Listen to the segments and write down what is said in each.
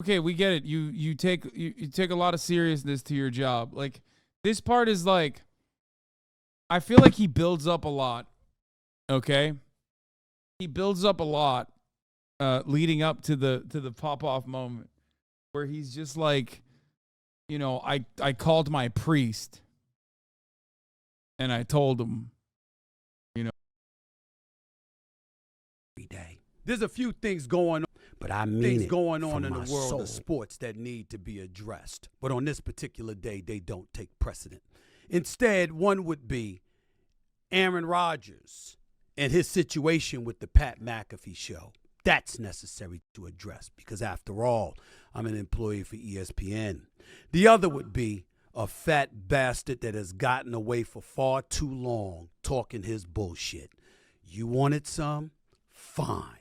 Okay, we get it. You take a lot of seriousness to your job. Like this part is like I feel like he builds up a lot. Okay? He builds up a lot leading up to the pop off moment where he's just like, you know, I called my priest and I told him, you know, every day. There's a few things going on, but I mean things going on in the world of sports that need to be addressed. But on this particular day, they don't take precedent. Instead, one would be Aaron Rodgers and his situation with the Pat McAfee show. That's necessary to address because, after all, I'm an employee for ESPN. The other would be a fat bastard that has gotten away for far too long talking his bullshit. You wanted some? Fine.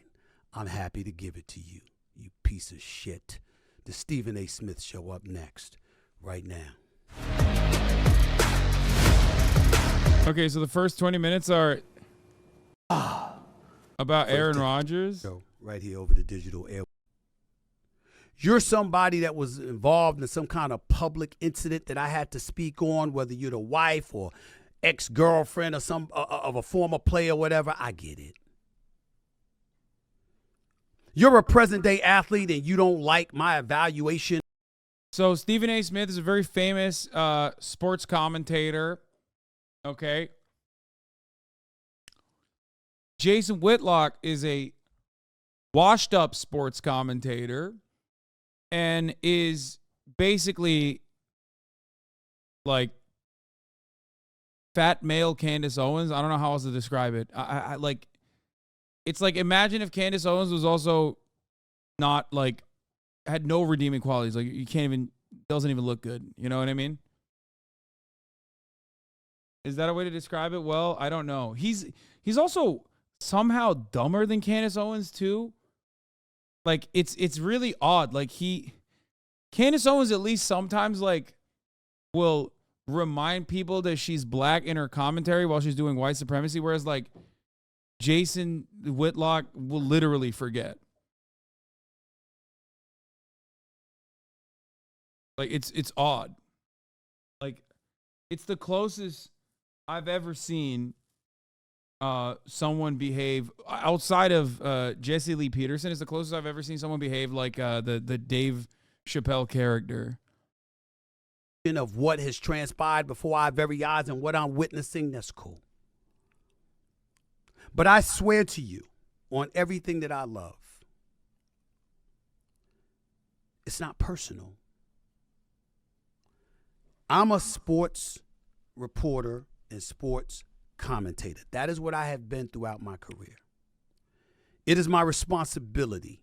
I'm happy to give it to you, you piece of shit. The Stephen A. Smith Show up next, right now. Okay, so the first 20 minutes are about Aaron Rodgers. So right here over the digital air. You're somebody that was involved in some kind of public incident that I had to speak on, whether you're the wife or ex-girlfriend or some of a former player or whatever. I get it. You're a present-day athlete and you don't like my evaluation. So Stephen A. Smith is a very famous sports commentator. Okay. Jason Whitlock is a washed-up sports commentator and is basically like fat male Candace Owens. I don't know how else to describe it. I like, it's like, imagine if Candace Owens was also not like, had no redeeming qualities. Like you can't even, doesn't even look good. You know what I mean? Is that a way to describe it? Well, I don't know. He's also somehow dumber than Candace Owens too. Like it's really odd. Like Candace Owens at least sometimes like will remind people that she's black in her commentary while she's doing white supremacy, whereas like Jason Whitlock will literally forget. Like it's odd. Like it's the closest I've ever seen someone behave outside of Jesse Lee Peterson. Is the closest I've ever seen someone behave like the Dave Chappelle character. Of what has transpired before our very eyes and what I'm witnessing, that's cool. But I swear to you, on everything that I love, it's not personal. I'm a sports reporter and sports commentator. That is what I have been throughout my career. It is my responsibility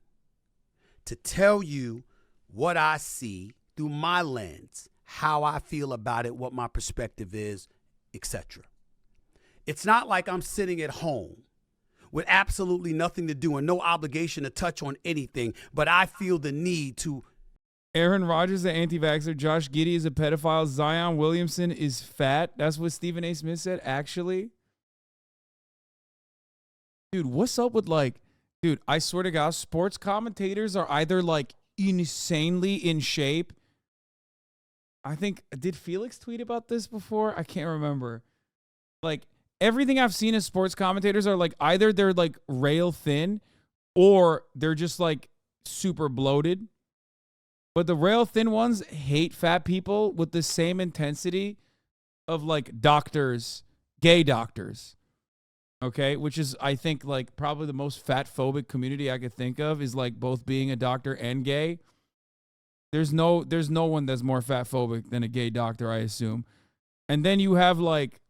to tell you what I see through my lens, how I feel about it, what my perspective is, etc. It's not like I'm sitting at home with absolutely nothing to do and no obligation to touch on anything, but I feel the need to. Aaron Rodgers is an anti-vaxxer. Josh Giddey is a pedophile. Zion Williamson is fat. That's what Stephen A. Smith said, actually. Dude, what's up with like, dude, I swear to God, sports commentators are either like insanely in shape. I think, did Felix tweet about this before? I can't remember. Like, everything I've seen as sports commentators are like, either they're like rail thin or they're just like super bloated. But the rail thin ones hate fat people with the same intensity of like doctors, gay doctors. Okay, which is, I think, like probably the most fat phobic community I could think of is like both being a doctor and gay. There's no one that's more fat phobic than a gay doctor, I assume. And then you have like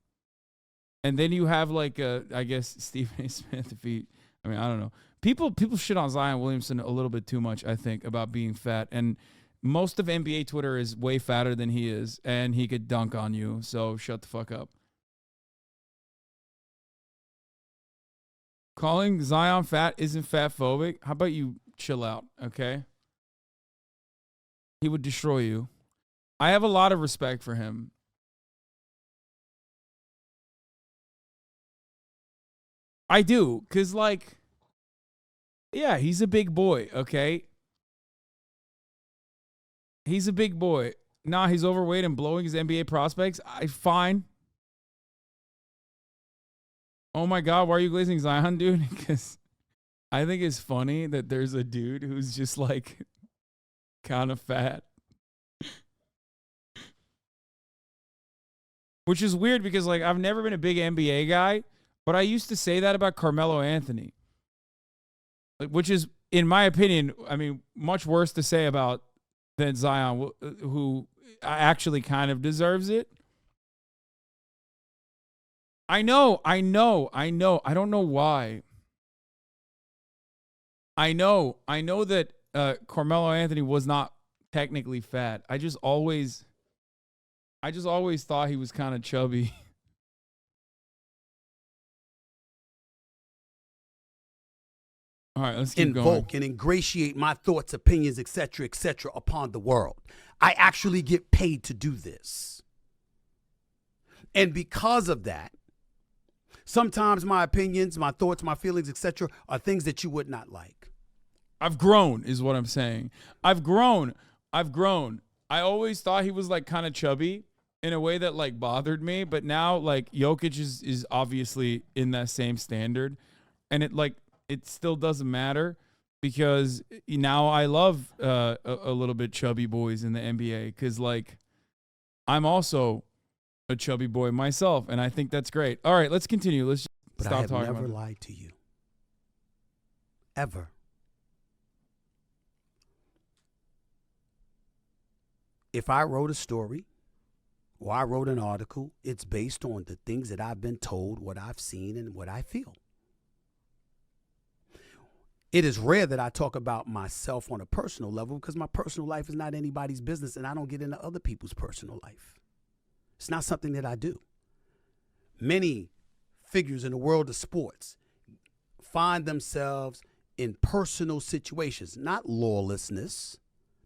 I guess Stephen A. Smith, I don't know. People shit on Zion Williamson a little bit too much, I think, about being fat. And most of NBA Twitter is way fatter than he is, and he could dunk on you. So shut the fuck up. Calling Zion fat isn't fat phobic. How about you chill out, okay? He would destroy you. I have a lot of respect for him. I do, because, like, yeah, he's a big boy, okay? He's a big boy. Nah, he's overweight and blowing his NBA prospects. Fine. Oh my God, why are you glazing Zion, dude? Because I think it's funny that there's a dude who's just like kind of fat. Which is weird because like I've never been a big NBA guy, but I used to say that about Carmelo Anthony. Which is, in my opinion, I mean, much worse to say about than Zion, who actually kind of deserves it. I know. I don't know why. I know that Carmelo Anthony was not technically fat. I just always thought he was kind of chubby. All right, let's keep going. Invoke and ingratiate my thoughts, opinions, etc., upon the world. I actually get paid to do this. And because of that, sometimes my opinions, my thoughts, my feelings, etc., are things that you would not like. I've grown, is what I'm saying. I've grown. I always thought he was like kind of chubby in a way that like bothered me, but now like Jokic is obviously in that same standard, and it still doesn't matter because now I love a little bit chubby boys in the NBA because like I'm also a chubby boy myself, and I think that's great. All right, let's continue. Let's but stop I have talking never about it. lied to you. Ever. If I wrote a story or I wrote an article, it's based on the things that I've been told, what I've seen, and what I feel. It is rare that I talk about myself on a personal level because my personal life is not anybody's business and I don't get into other people's personal life. It's not something that I do. Many figures in the world of sports find themselves in personal situations, not lawlessness,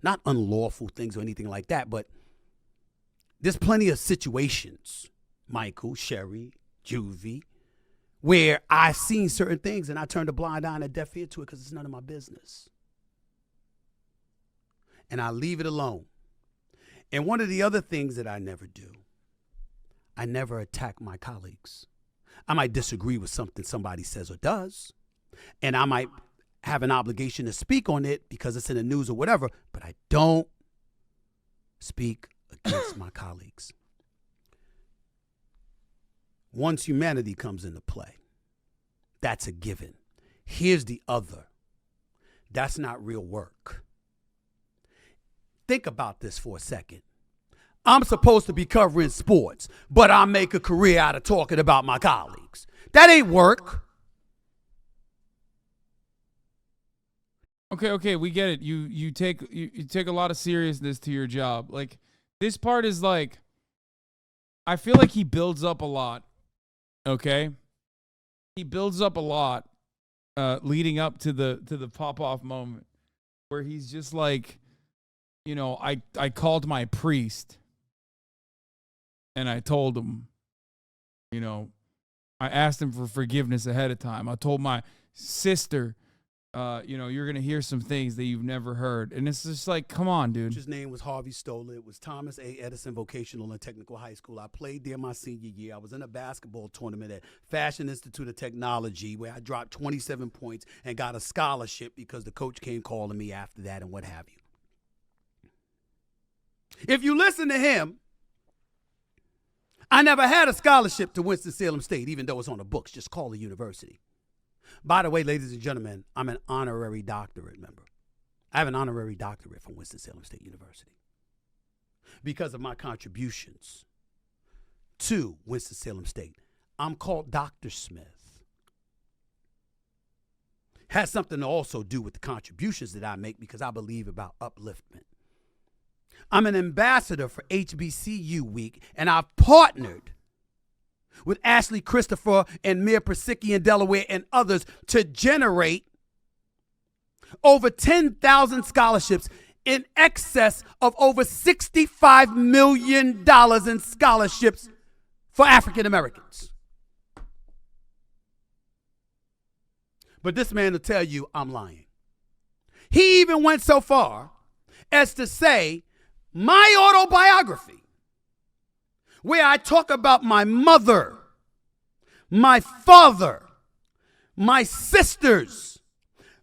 not unlawful things or anything like that, but there's plenty of situations, Michael, Sherry, Juvie, where I've seen certain things and I turned a blind eye and a deaf ear to it because it's none of my business. And I leave it alone. And one of the other things that I never do, I never attack my colleagues. I might disagree with something somebody says or does, and I might have an obligation to speak on it because it's in the news or whatever, but I don't speak against my colleagues. Once humanity comes into play, that's a given. Here's the other. That's not real work. Think about this for a second. I'm supposed to be covering sports, but I make a career out of talking about my colleagues. That ain't work. Okay, we get it. You take a lot of seriousness to your job. Like this part is like, I feel like he builds up a lot. Okay, he builds up a lot, leading up to the pop off moment where he's just like, you know, I called my priest and I told him, you know, I asked him for forgiveness ahead of time. I told my sister, you know, you're going to hear some things that you've never heard. And it's just like, come on, dude. His name was Harvey Stoller. It was Thomas A. Edison Vocational and Technical High School. I played there my senior year. I was in a basketball tournament at Fashion Institute of Technology where I dropped 27 points and got a scholarship because the coach came calling me after that and what have you. If you listen to him, I never had a scholarship to Winston-Salem State, even though it's on the books. Just call the university. By the way, ladies and gentlemen, I'm an honorary doctorate member. I have an honorary doctorate from Winston-Salem State University because of my contributions to Winston-Salem State. I'm called Dr. Smith. Has something to also do with the contributions that I make because I believe about upliftment. I'm an ambassador for HBCU Week, and I've partnered with Ashley Christopher and Mir Persicki in Delaware and others to generate over 10,000 scholarships in excess of over $65 million in scholarships for African Americans. But this man will tell you I'm lying. He even went so far as to say my autobiography, where I talk about my mother, my father, my sisters,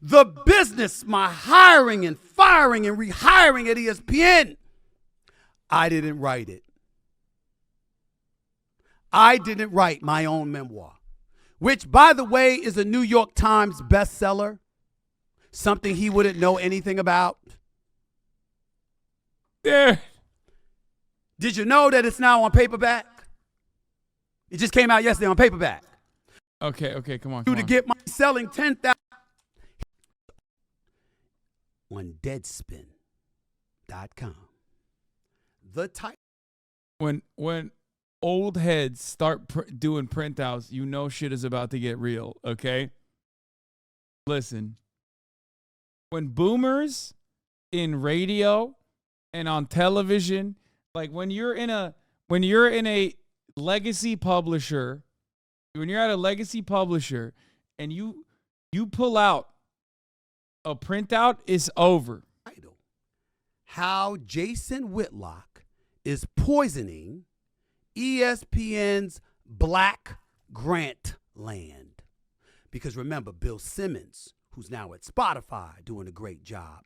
the business, my hiring and firing and rehiring at ESPN. I didn't write it. I didn't write my own memoir, which, by the way, is a New York Times bestseller, something he wouldn't know anything about. There. Did you know that it's now on paperback? It just came out yesterday on paperback. Okay, come on. To get my selling 10,000 on Deadspin.com. The title. When old heads start doing printouts, you know shit is about to get real, okay? Listen. When boomers in radio and on television, like when you're in a legacy publisher, when you're at a legacy publisher and you pull out a printout, it's over. How Jason Whitlock is poisoning ESPN's Black Grant Land. Because remember, Bill Simmons, who's now at Spotify doing a great job,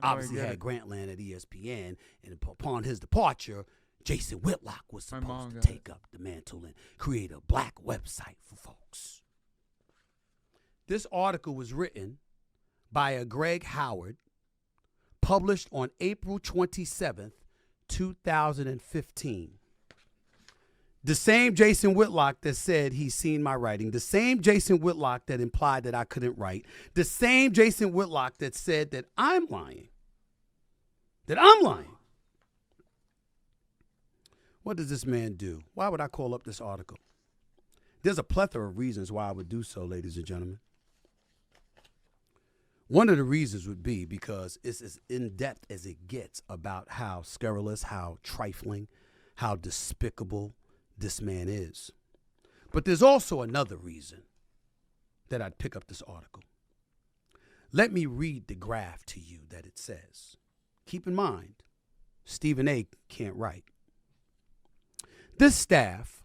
obviously had Grantland at ESPN, and upon his departure, Jason Whitlock was supposed to take up the mantle and create a black website for folks. This article was written by a Greg Howard, published on April 27th, 2015. The same Jason Whitlock that said he's seen my writing, the same Jason Whitlock that implied that I couldn't write, the same Jason Whitlock that said that I'm lying. What does this man do? Why would I call up this article? There's a plethora of reasons why I would do so, ladies and gentlemen. One of the reasons would be because it's as in-depth as it gets about how scurrilous, how trifling, how despicable this man is. But there's also another reason that I'd pick up this article. Let me read the graph to you that it says. Keep in mind, Stephen A. can't write. This staff,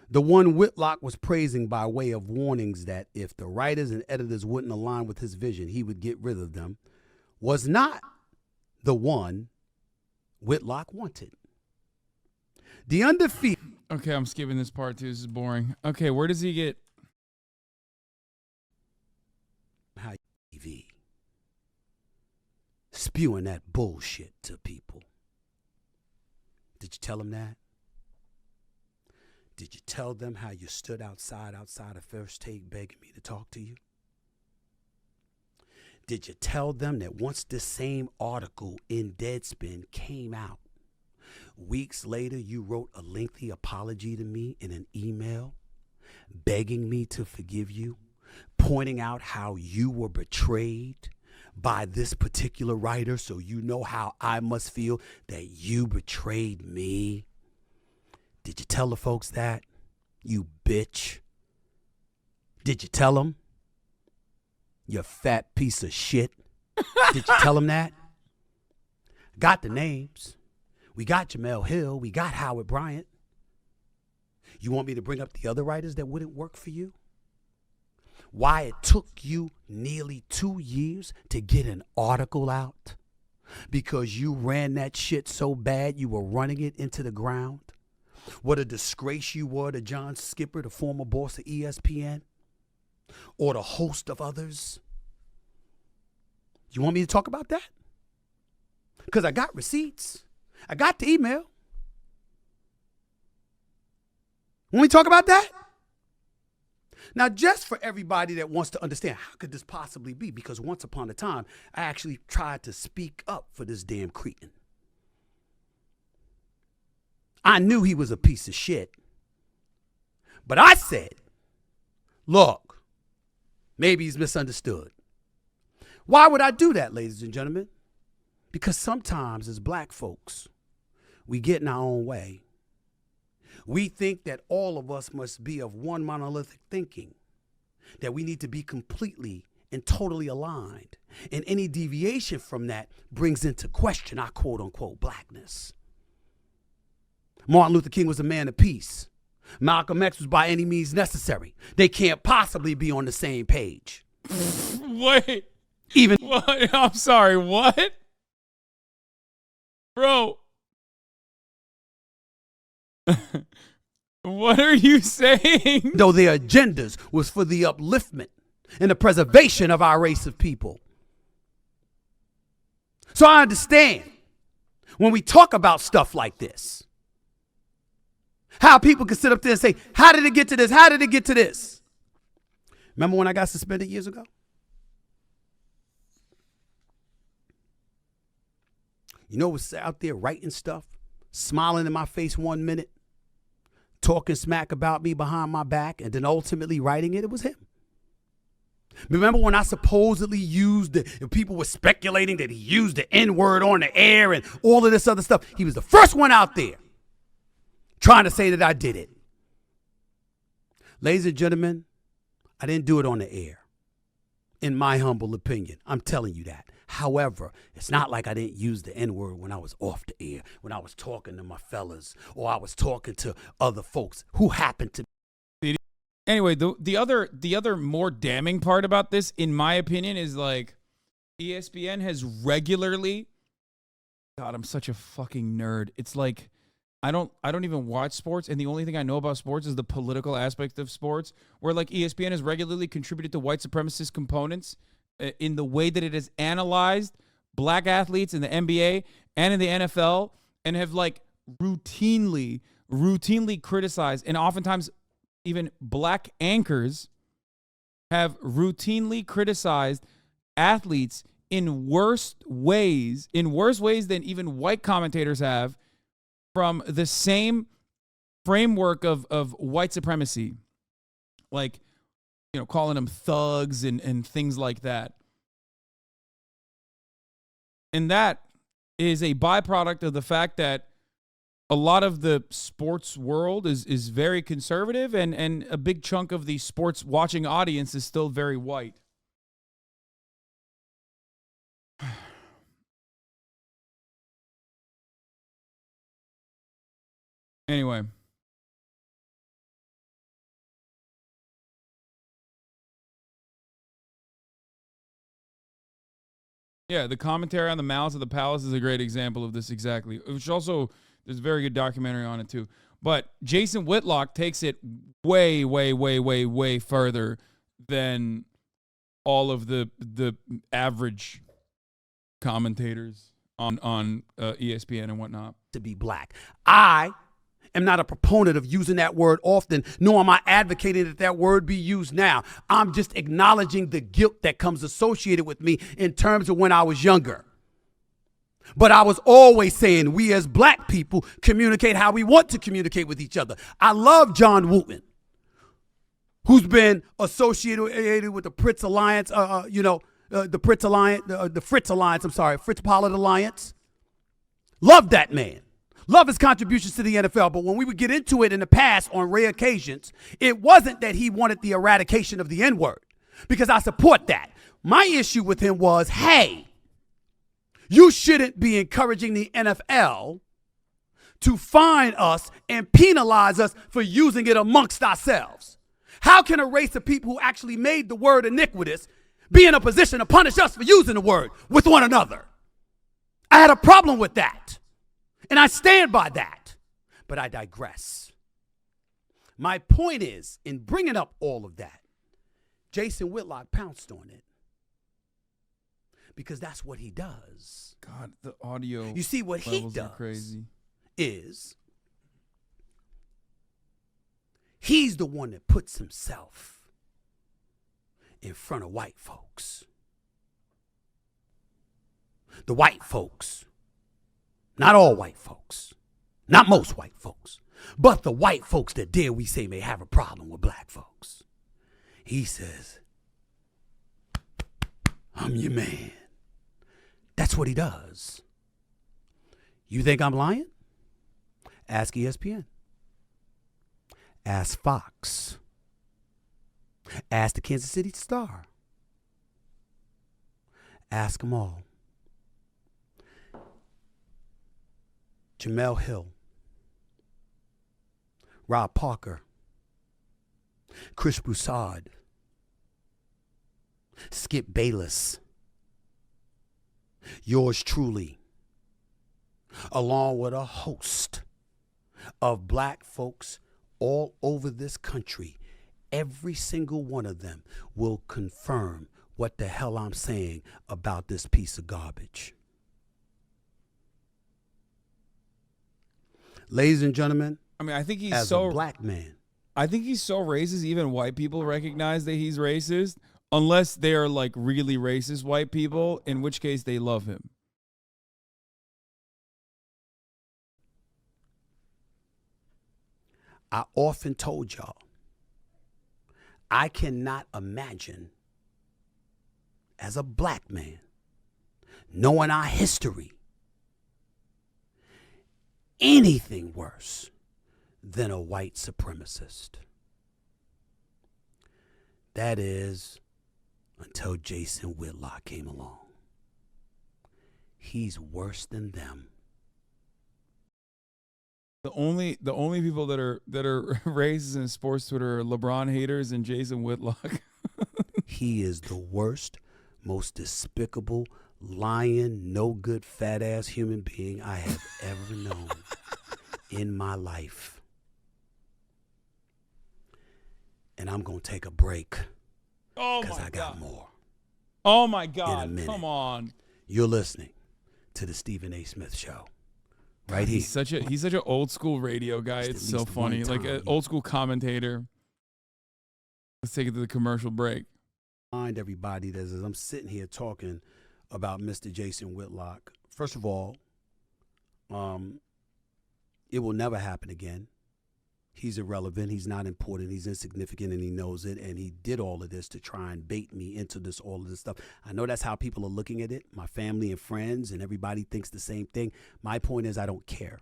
the one Whitlock was praising by way of warnings that if the writers and editors wouldn't align with his vision, he would get rid of them, was not the one Whitlock wanted. The undefeated. Okay, I'm skipping this part too. This is boring. Okay, where does he get? TV. Spewing that bullshit to people. Did you tell him that? Did you tell them how you stood outside of First Take begging me to talk to you? Did you tell them that once this same article in Deadspin came out, weeks later you wrote a lengthy apology to me in an email, begging me to forgive you, pointing out how you were betrayed by this particular writer, so you know how I must feel that you betrayed me? Did you tell the folks that, you bitch? Did you tell them? You fat piece of shit. Did you tell them that? Got the names. We got Jamel Hill. We got Howard Bryant. You want me to bring up the other writers that wouldn't work for you? Why it took you nearly 2 years to get an article out? Because you ran that shit so bad you were running it into the ground? What a disgrace you were to John Skipper, the former boss of ESPN, or the host of others. You want me to talk about that? Because I got receipts. I got the email. Want me to talk about that? Now, just for everybody that wants to understand, how could this possibly be? Because once upon a time, I actually tried to speak up for this damn cretin. I knew he was a piece of shit. But I said, look, maybe he's misunderstood. Why would I do that, ladies and gentlemen? Because sometimes as black folks, we get in our own way. We think that all of us must be of one monolithic thinking, that we need to be completely and totally aligned. And any deviation from that brings into question our quote unquote blackness. Martin Luther King was a man of peace. Malcolm X was by any means necessary. They can't possibly be on the same page. Wait. Even what? I'm sorry, what? Bro. What are you saying? though their agendas was for the upliftment and the preservation of our race of people. So I understand when we talk about stuff like this, how people can sit up there and say, how did it get to this? How did it get to this? Remember when I got suspended years ago? You know what's out there writing stuff, smiling in my face 1 minute, talking smack about me behind my back, and then ultimately writing it? It was him. Remember when I supposedly used people were speculating that he used the N-word on the air and all of this other stuff? He was the first one out there trying to say that I did it. Ladies and gentlemen, I didn't do it on the air, in my humble opinion. I'm telling you that. However, it's not like I didn't use the N-word when I was off the air, when I was talking to my fellas, or I was talking to other folks who happened to. Anyway, the other more damning part about this, in my opinion, is like ESPN has regularly. God, I'm such a fucking nerd. It's like I don't even watch sports, and the only thing I know about sports is the political aspect of sports, where like ESPN has regularly contributed to white supremacist components in the way that it has analyzed black athletes in the NBA and in the NFL, and have like routinely criticized, and oftentimes even black anchors have routinely criticized athletes in worse ways than even white commentators have, from the same framework of white supremacy, like, you know, calling them thugs and things like that. And that is a byproduct of the fact that a lot of the sports world is very conservative, and a big chunk of the sports watching audience is still very white. Anyway. Yeah, the commentary on the Malice of the Palace is a great example of this exactly. Which also, there's a very good documentary on it too. But Jason Whitlock takes it way, way, way, way, way further than all of the average commentators on ESPN and whatnot. To be black. I am not a proponent of using that word often, nor am I advocating that that word be used now. I'm just acknowledging the guilt that comes associated with me in terms of when I was younger. But I was always saying we as black people communicate how we want to communicate with each other. I love John Wooten, who's been associated with the Fritz Alliance, the Fritz Alliance, Fritz Pollard Alliance. Love that man. Love his contributions to the NFL. But when we would get into it in the past on rare occasions, it wasn't that he wanted the eradication of the N-word, because I support that. My issue with him was, hey, you shouldn't be encouraging the NFL to fine us and penalize us for using it amongst ourselves. How can a race of people who actually made the word iniquitous be in a position to punish us for using the word with one another? I had a problem with that, and I stand by that, but I digress. My point is, in bringing up all of that, Jason Whitlock pounced on it, because that's what he does. God, the audio. You see, what he does crazy. Is he's the one that puts himself in front of white folks. The white folks, not all white folks, not most white folks, but the white folks that dare we say may have a problem with black folks. He says, I'm your man. That's what he does. You think I'm lying? Ask ESPN. Ask Fox. Ask the Kansas City Star. Ask them all. Jamel Hill, Rob Parker, Chris Broussard, Skip Bayless, yours truly, along with a host of black folks all over this country, every single one of them will confirm what the hell I'm saying about this piece of garbage. Ladies and gentlemen, I mean, I think he's as a black man, I think he's so racist, even white people recognize that he's racist, unless they're like really racist white people, in which case they love him. I often told y'all, I cannot imagine as a black man, knowing our history, anything worse than a white supremacist. That is, until Jason Whitlock came along. He's worse than them. The only people that are racist in sports Twitter are LeBron haters and Jason Whitlock. He is the worst, most despicable, lying, no good, fat ass human being I have ever known in my life. And I'm gonna take a break. Oh my God! Because I got more. Oh my God! In a minute. Come on. You're listening to the Stephen A. Smith Show. Right here. He's such an old school radio guy. It's so funny. Like an old school commentator. Let's take it to the commercial break. Mind everybody that as I'm sitting here talking about Mr. Jason Whitlock. First of all, it will never happen again. He's irrelevant. He's not important. He's insignificant, and he knows it. And he did all of this to try and bait me into this, all of this stuff. I know that's how people are looking at it. My family and friends and everybody thinks the same thing. My point is I don't care.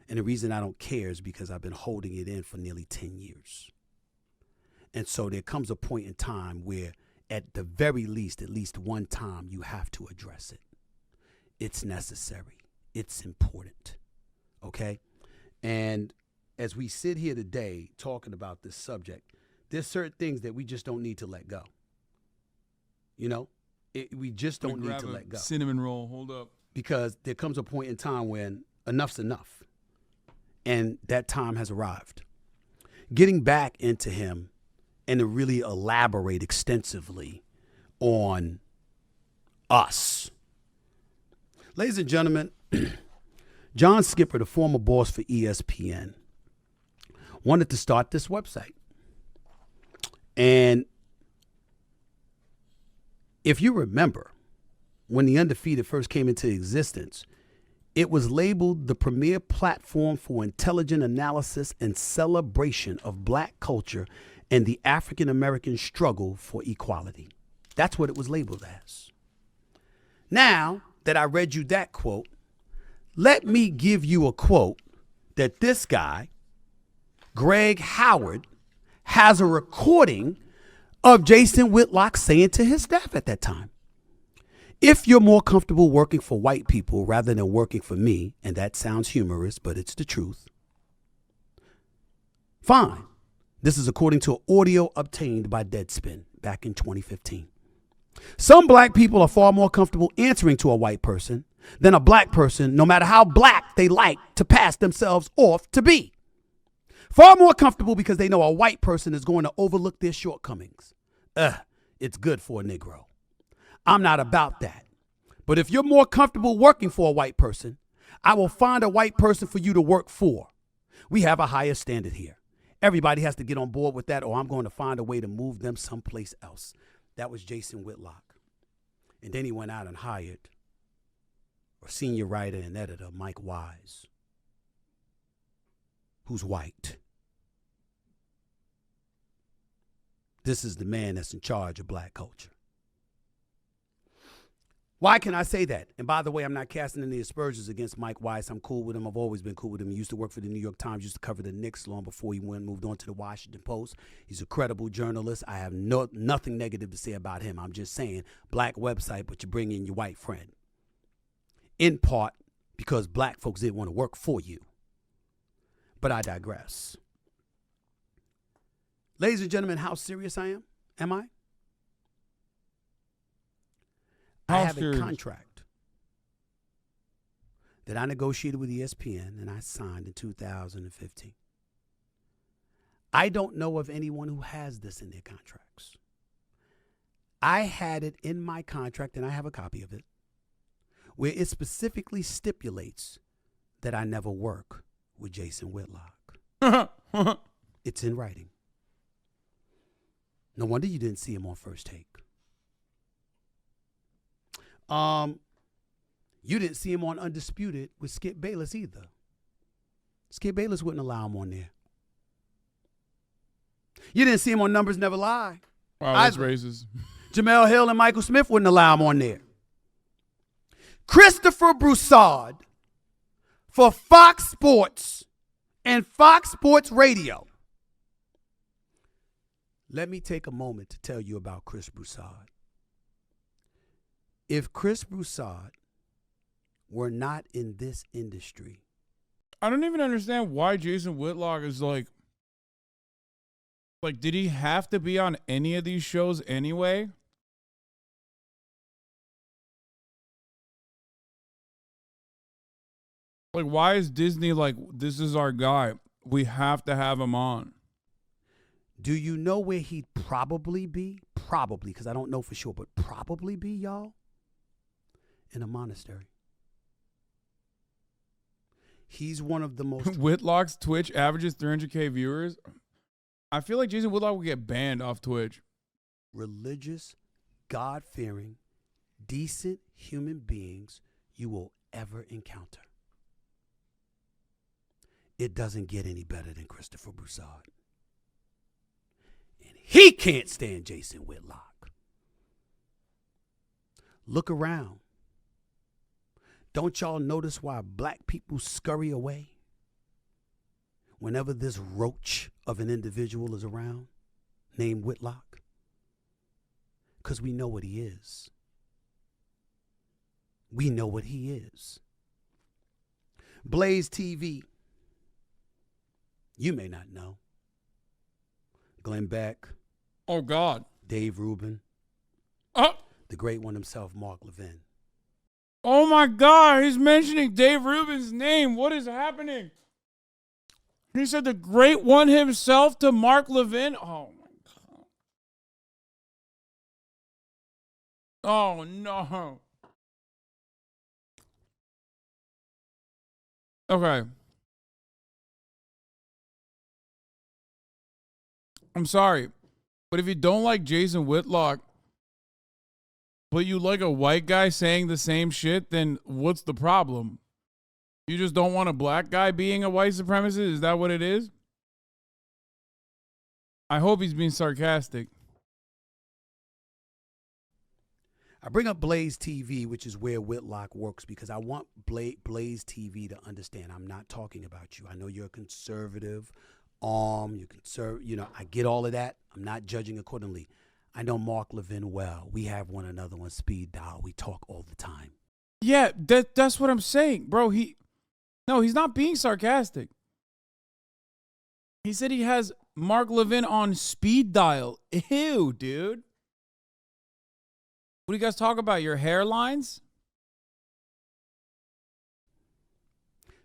And the reason I don't care is because I've been holding it in for nearly 10 years. And so there comes a point in time where at the very least, at least one time, you have to address it. It's necessary. It's important. Okay? And as we sit here today talking about this subject, there's certain things that we just don't need to let go. You know, we just don't need to let go. Cinnamon roll, hold up. Because there comes a point in time when enough's enough. And that time has arrived. Getting back into him and to really elaborate extensively on us. Ladies and gentlemen, John Skipper, the former boss for ESPN, wanted to start this website. And if you remember, when the Undefeated first came into existence, it was labeled the premier platform for intelligent analysis and celebration of black culture and the African American struggle for equality. That's what it was labeled as. Now that I read you that quote, let me give you a quote that this guy, Greg Howard, has a recording of Jason Whitlock saying to his staff at that time. If you're more comfortable working for white people rather than working for me, and that sounds humorous, but it's the truth, fine. This is according to audio obtained by Deadspin back in 2015. Some black people are far more comfortable answering to a white person than a black person, no matter how black they like to pass themselves off to be. Far more comfortable because they know a white person is going to overlook their shortcomings. It's good for a Negro. I'm not about that. But if you're more comfortable working for a white person, I will find a white person for you to work for. We have a higher standard here. Everybody has to get on board with that, or I'm going to find a way to move them someplace else. That was Jason Whitlock. And then he went out and hired a senior writer and editor, Mike Wise, who's white. This is the man that's in charge of black culture. Why can I say that? And by the way, I'm not casting any aspersions against Mike Weiss. I'm cool with him. I've always been cool with him. He used to work for the New York Times, used to cover the Knicks long before he moved on to the Washington Post. He's a credible journalist. I have nothing negative to say about him. I'm just saying, black website, but you bring in your white friend. In part because black folks didn't want to work for you. But I digress. Ladies and gentlemen, how serious I am? Am I? I have a contract that I negotiated with ESPN and I signed in 2015. I don't know of anyone who has this in their contracts. I had it in my contract, and I have a copy of it, where it specifically stipulates that I never work with Jason Whitlock. It's in writing. No wonder you didn't see him on First Take. You didn't see him on Undisputed with Skip Bayless either. Skip Bayless wouldn't allow him on there. You didn't see him on Numbers Never Lie. Wow, that's racist. Jamel Hill and Michael Smith wouldn't allow him on there. Christopher Broussard for Fox Sports and Fox Sports Radio. Let me take a moment to tell you about Chris Broussard. If Chris Broussard were not in this industry, I don't even understand why Jason Whitlock is like, did he have to be on any of these shows anyway? Like, why is Disney like, this is our guy, we have to have him on? Do you know where he'd probably be? Probably, because I don't know for sure, but probably be, y'all, in a monastery. He's one of the most... Whitlock's Twitch averages 300K viewers. I feel like Jason Whitlock will get banned off Twitch. Religious, God-fearing, decent human beings you will ever encounter. It doesn't get any better than Christopher Broussard. And he can't stand Jason Whitlock. Look around. Don't y'all notice why black people scurry away whenever this roach of an individual is around named Whitlock? Because we know what he is. We know what he is. Blaze TV. You may not know. Glenn Beck. Oh, God. Dave Rubin. The great one himself, Mark Levin. Oh, my God. He's mentioning Dave Rubin's name. What is happening? He said the great one himself to Mark Levin. Oh, my God. Oh, no. Okay. I'm sorry, but if you don't like Jason Whitlock, but you like a white guy saying the same shit, then what's the problem? You just don't want a black guy being a white supremacist? Is that what it is? I hope he's being sarcastic. I bring up Blaze TV, which is where Whitlock works, because I want Blaze TV to understand I'm not talking about you. I know you're a conservative. I get all of that. I'm not judging accordingly. I know Mark Levin well. We have one another on speed dial. We talk all the time. Yeah, that's what I'm saying, bro. He's not being sarcastic. He said he has Mark Levin on speed dial. Ew, dude. What do you guys talk about? Your hairlines?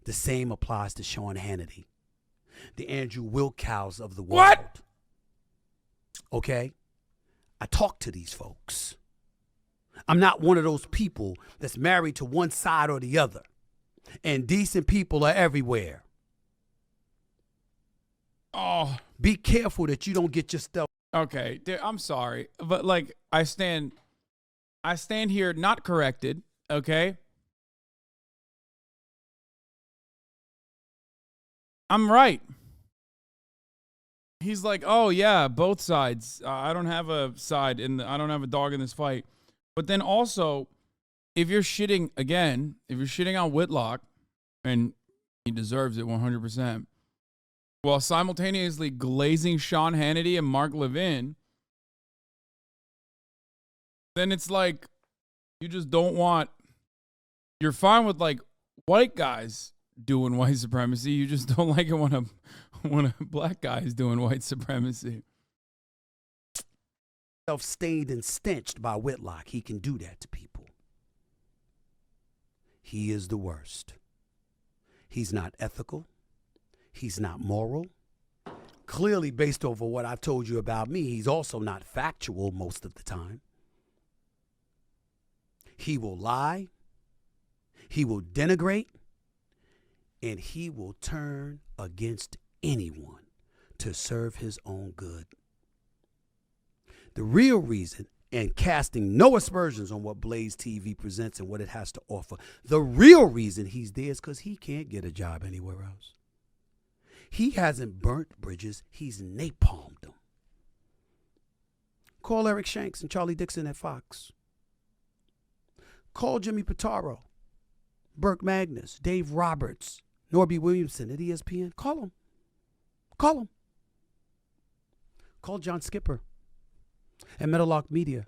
The same applies to Sean Hannity, the Andrew Wilkows of the world. What? Okay? I talk to these folks. I'm not one of those people that's married to one side or the other. And decent people are everywhere. Oh. Be careful that you don't get your stuff. Okay, dude, I'm sorry. But I stand here not corrected, okay? I'm right. He's like, oh yeah, both sides. I don't have a side I don't have a dog in this fight. But then also, if you're shitting on Whitlock, and he deserves it 100%, while simultaneously glazing Sean Hannity and Mark Levin, then it's like you just don't want. You're fine with like white guys doing white supremacy. You just don't like it when a black guy is doing white supremacy. Self-stained and stenched by Whitlock. He can do that to people. He is the worst. He's not ethical. He's not moral. Clearly, based over what I've told you about me, he's also not factual most of the time. He will lie. He will denigrate. And he will turn against anyone to serve his own good. The real reason, and casting no aspersions on what Blaze TV presents and what it has to offer, the real reason he's there is because he can't get a job anywhere else. He hasn't burnt bridges, he's napalmed them. Call Eric Shanks and Charlie Dixon at Fox. Call Jimmy Pitaro, Burke Magnus, Dave Roberts, Norby Williamson at ESPN. Call them. Call them. Call John Skipper at Meadowlark Media.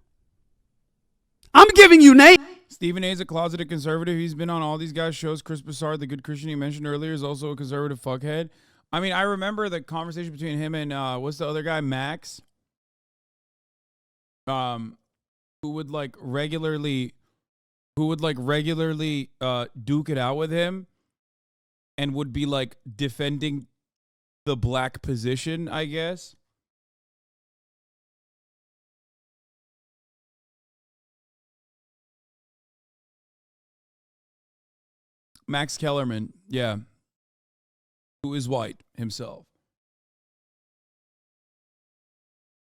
I'm giving you names. Stephen A. is a closeted conservative. He's been on all these guys' shows. Chris Broussard, the good Christian he mentioned earlier, is also a conservative fuckhead. I mean, I remember the conversation between him and what's the other guy, Max, who would regularly duke it out with him and would be like defending the black position, I guess. Max Kellerman, yeah, who is white himself.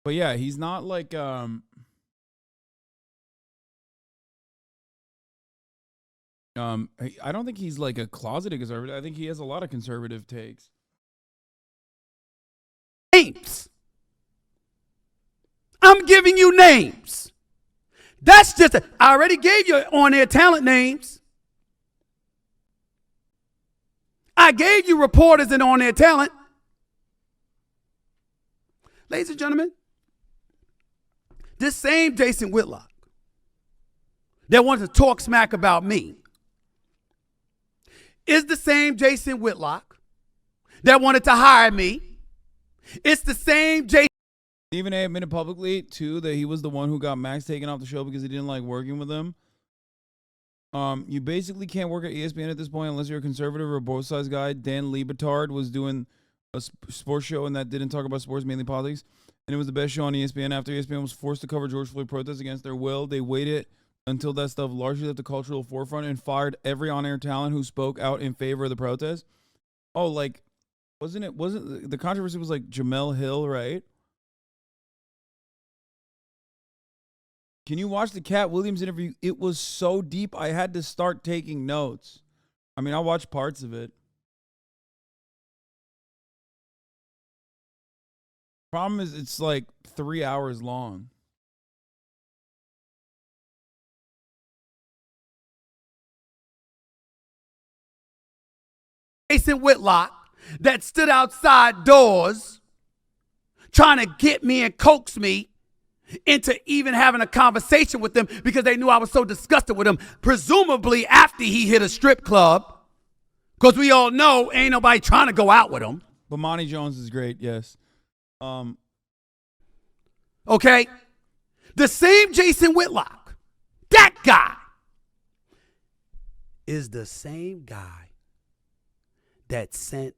But yeah, he's not like I don't think he's like a closeted conservative. I think he has a lot of conservative takes. Names. I'm giving you names. That's just I already gave you on-air talent names. I gave you reporters and on-air talent. Ladies and gentlemen, this same Jason Whitlock that wants to talk smack about me is the same Jason Whitlock that wanted to hire me. It's the same Jason. Stephen A. admitted publicly, too, that he was the one who got Max taken off the show because he didn't like working with him. You basically can't work at ESPN at this point unless you're a conservative or a both sides guy. Dan Liebetard was doing a sports show and that didn't talk about sports, mainly politics. And it was the best show on ESPN. After ESPN was forced to cover George Floyd protests against their will, they waited until that stuff largely left the cultural forefront and fired every on-air talent who spoke out in favor of the protest. Oh, like, wasn't the controversy was like Jamel Hill, right? Can you watch the Cat Williams interview? It was so deep, I had to start taking notes. I mean, I watched parts of it. Problem is, it's like 3 hours long. Jason Whitlock that stood outside doors trying to get me and coax me into even having a conversation with them because they knew I was so disgusted with him, presumably after he hit a strip club, because we all know ain't nobody trying to go out with him. But Monty Jones is great, yes. Okay? The same Jason Whitlock, that guy, is the same guy that sent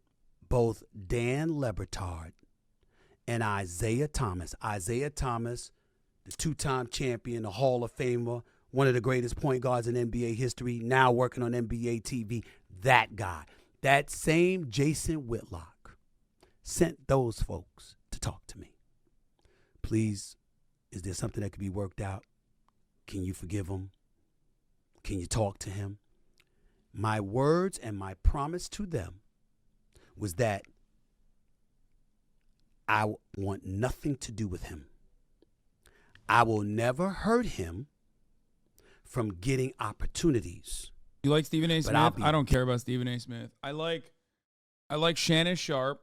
both Dan Lebertard and Isaiah Thomas. Isaiah Thomas, the two-time champion, the Hall of Famer, one of the greatest point guards in NBA history, now working on NBA TV. That guy, that same Jason Whitlock, sent those folks to talk to me. Please, is there something that could be worked out? Can you forgive him? Can you talk to him? My words and my promise to them was that I want nothing to do with him. I will never hurt him from getting opportunities. You like Stephen A. Smith? I don't care about Stephen A. Smith. I like Shannon Sharp.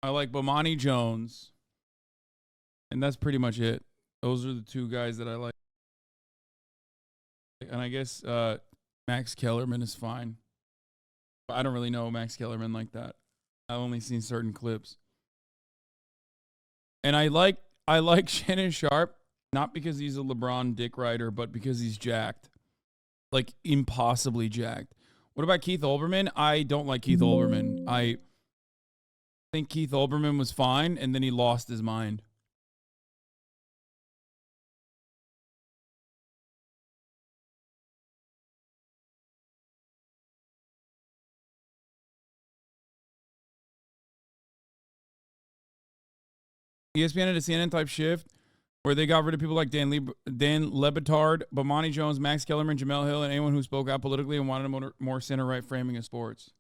I like Bomani Jones. And that's pretty much it. Those are the two guys that I like. And I guess Max Kellerman is fine. I don't really know Max Kellerman like that. I've only seen certain clips. And I like Shannon Sharp, not because he's a LeBron dick rider, but because he's jacked. Like, impossibly jacked. What about Keith Olbermann? I don't like Keith Olbermann. I think Keith Olbermann was fine, and then he lost his mind. ESPN had a CNN type shift where they got rid of people like Dan Lebitard, Bomani Jones, Max Kellerman, Jamel Hill, and anyone who spoke out politically and wanted a more center-right framing of sports.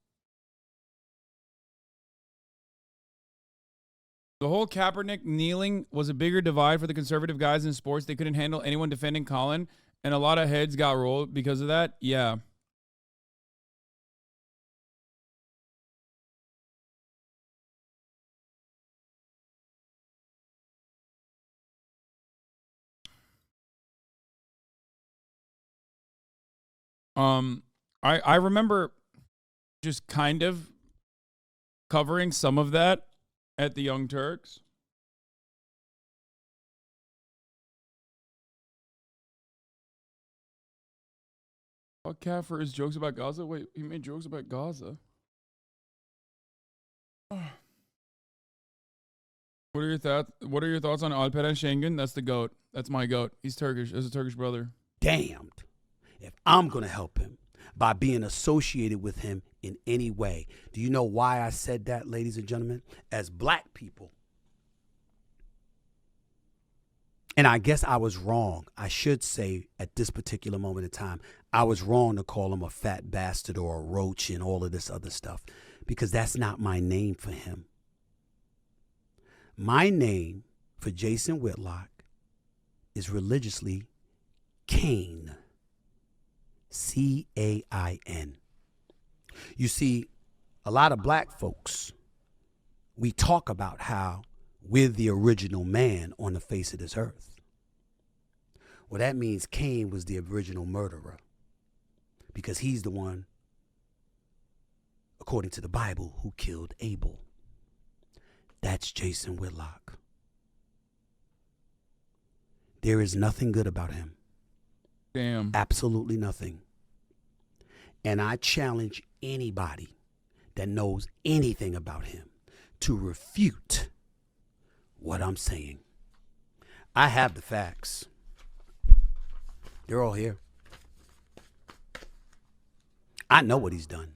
The whole Kaepernick kneeling was a bigger divide for the conservative guys in sports. They couldn't handle anyone defending Colin, and a lot of heads got rolled because of that. Yeah. I remember just kind of covering some of that at the Young Turks. Fuck Cat for his jokes about Gaza? Wait, he made jokes about Gaza? What are your thoughts on Alperen Şengün? That's the GOAT. That's my GOAT. He's Turkish. There's a Turkish brother. Damned if I'm going to help him by being associated with him in any way. Do you know why I said that, ladies and gentlemen? As black people, and I guess I was wrong. I should say at this particular moment in time, I was wrong to call him a fat bastard or a roach and all of this other stuff, because that's not my name for him. My name for Jason Whitlock is religiously Cain. C-A-I-N. You see, a lot of black folks, we talk about how we're the original man on the face of this earth. Well, that means Cain was the original murderer, because he's the one, according to the Bible, who killed Abel. That's Jason Whitlock. There is nothing good about him. Damn. Absolutely nothing. And I challenge anybody that knows anything about him to refute what I'm saying. I have the facts. They're all here. I know what he's done.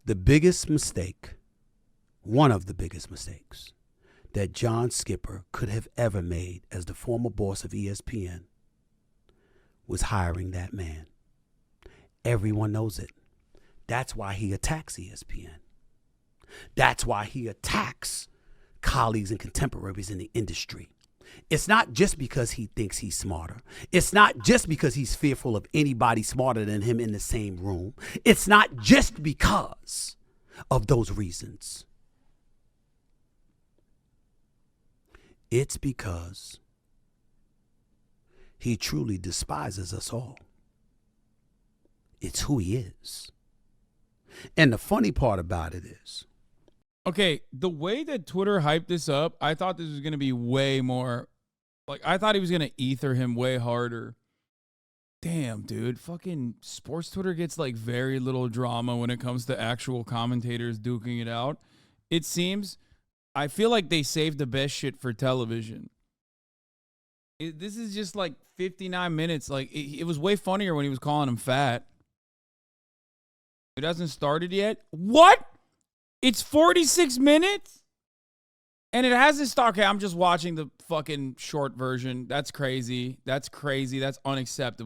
The biggest mistake, one of the biggest mistakes that John Skipper could have ever made as the former boss of ESPN was hiring that man. Everyone knows it. That's why he attacks ESPN. That's why he attacks colleagues and contemporaries in the industry. It's not just because he thinks he's smarter. It's not just because he's fearful of anybody smarter than him in the same room. It's not just because of those reasons. It's because he truly despises us all. It's who he is. And the funny part about it is, okay, the way that Twitter hyped this up, I thought this was going to be way more, like, I thought he was going to ether him way harder. Damn, dude, fucking sports Twitter gets, like, very little drama when it comes to actual commentators duking it out. It seems, I feel like they saved the best shit for television. This is just, like, 59 minutes. Like, it was way funnier when he was calling him fat. It hasn't started yet? What? It's 46 minutes? And it hasn't started. Okay, I'm just watching the fucking short version. That's crazy. That's crazy. That's unacceptable.